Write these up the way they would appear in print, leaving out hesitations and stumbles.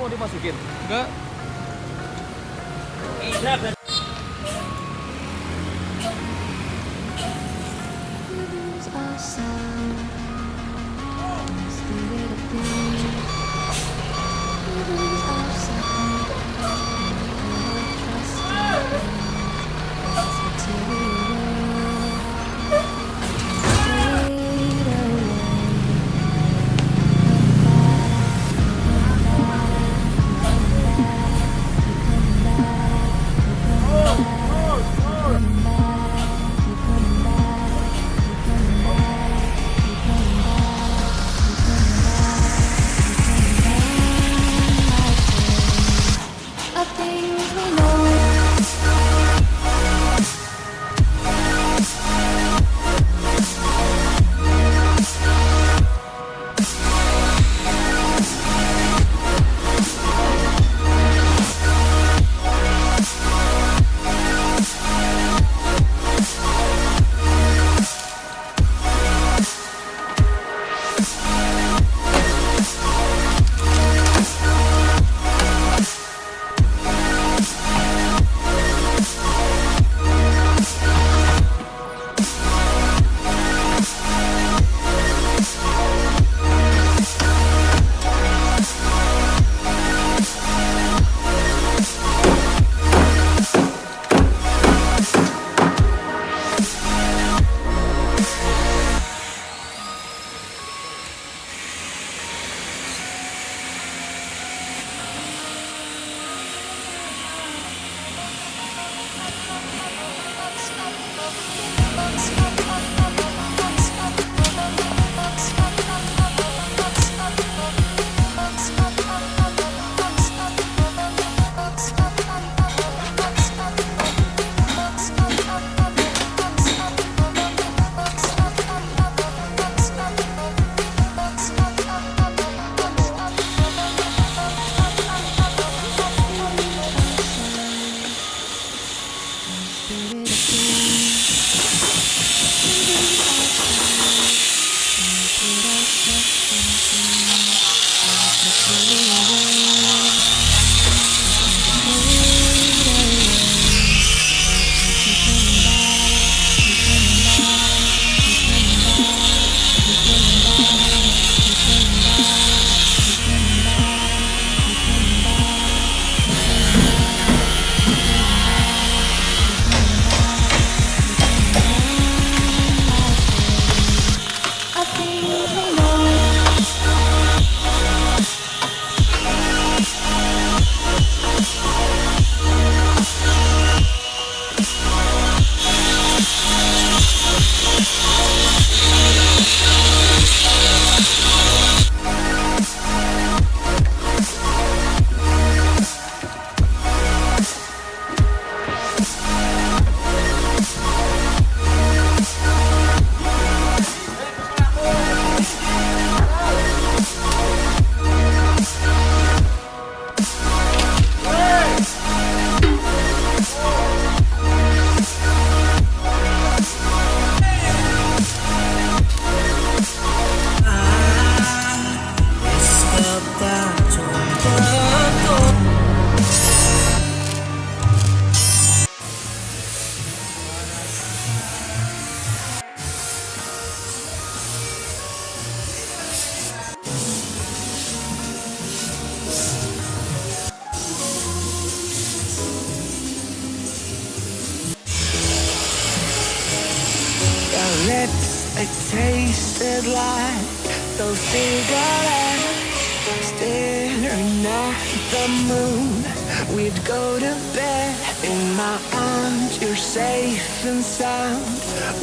mau dimasukin? Enggak. lips, it tasted like those cigarettes. Staring at the moon, we'd go to bed. In my arms, you're safe and sound,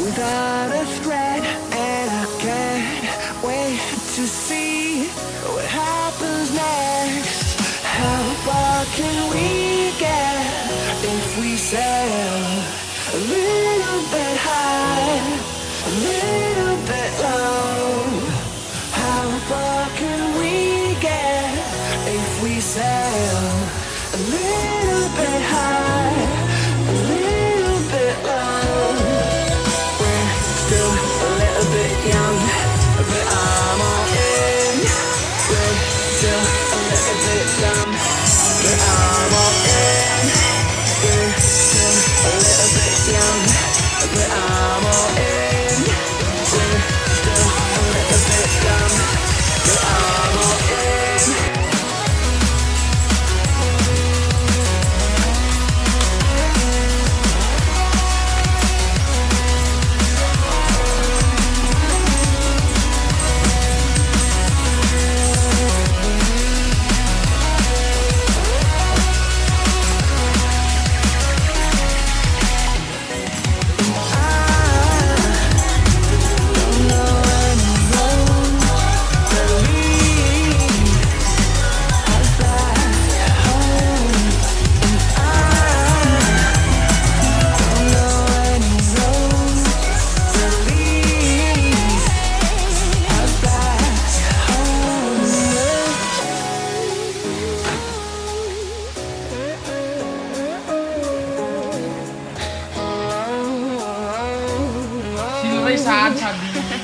without a threat. And I can't wait to see what happens next. How far can we get if we sail a little bit high, a little bit low? How far can we get if we sail a little bit high, a little bit low? We're still a little bit young, but I'm all in. We're still a little bit dumb, but I'm all in. We're still a little bit young, but I'm all in. We're still a little bit dumb, but I'm all in.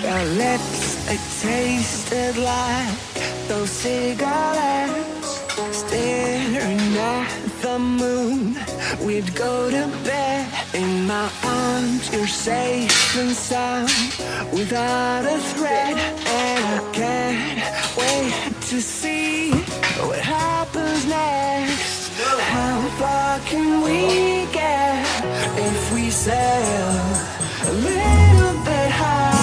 Our lips, they tasted like those cigarettes. Staring at the moon, we'd go to bed. In my arms, you're safe and sound, without a threat. And I can't wait to see what happens next. How far can we get if we sail a little bit high,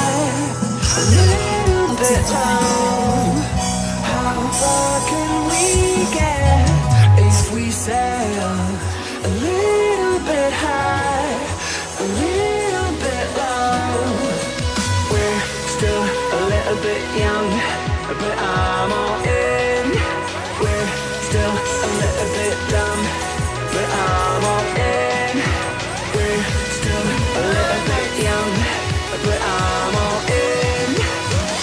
a little bit low? How far can we get if we sail a little bit high, a little bit low? We're still a little bit young, but I'm all in. We're still a little bit dumb, but I'm all in. We're still a little bit young, but I'm all in.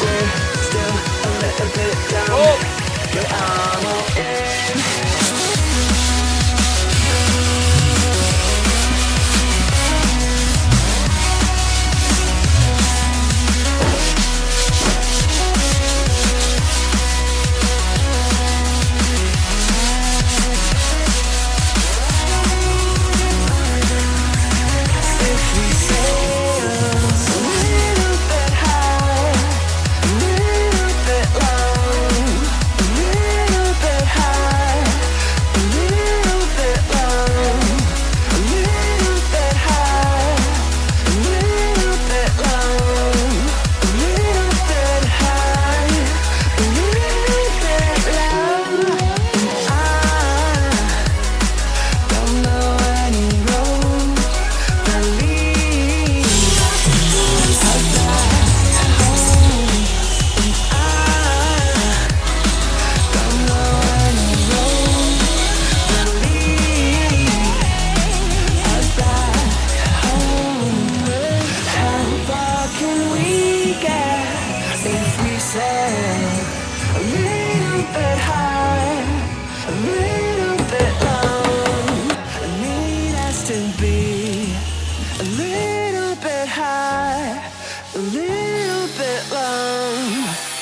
We're still a little bit dumb, but I'm all in.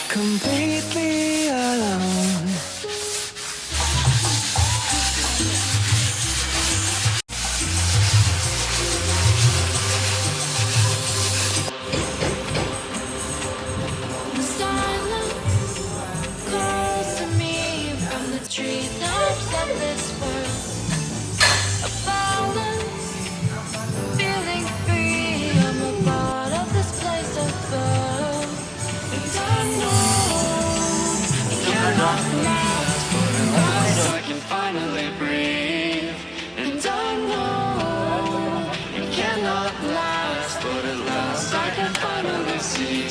Completely alone. The silence calls to me from the treetops of this world. A balance, feeling free. I'm a part of this place of birth. And I know it cannot last for long. I can finally breathe. And I know it cannot last, but at last I can finally see.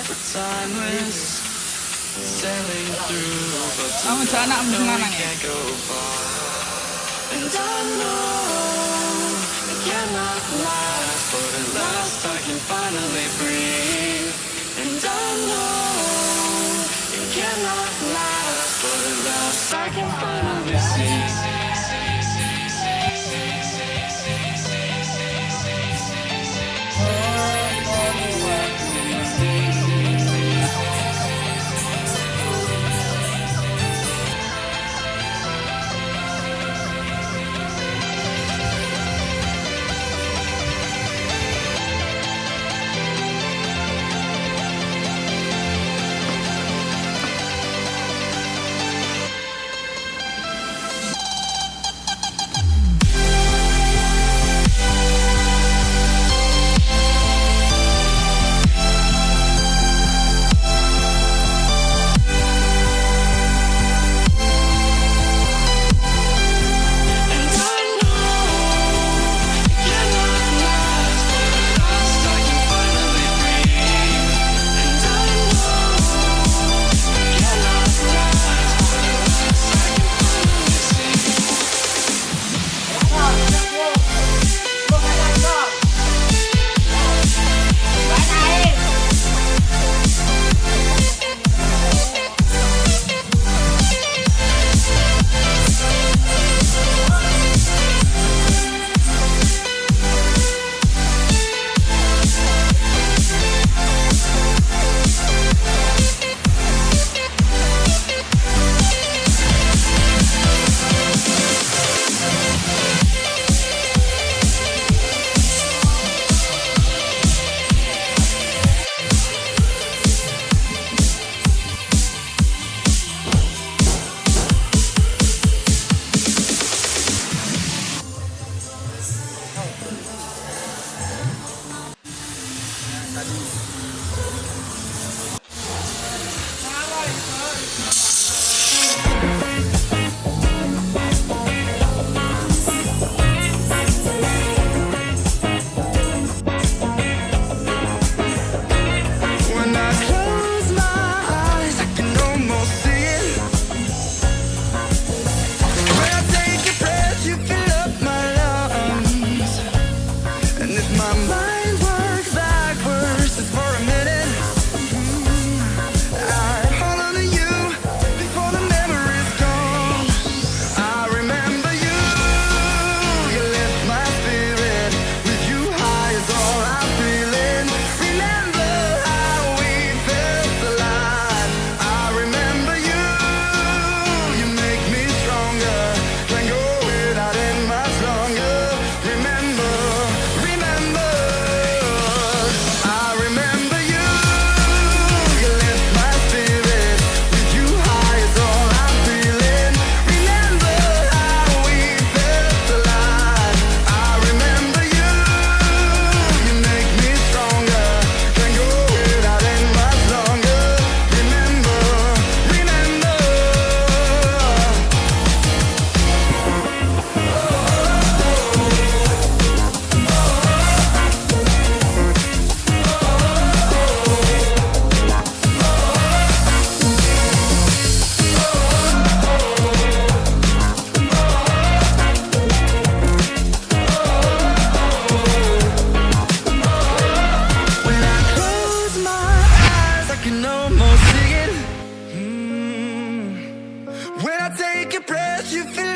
we're timeless, sailing through, but Kamu celana no, we menang ya? can't go far. And I know it cannot last, but at last I can finally breathe. And I know it cannot last, but at last I can finally see. When I take a breath, you feel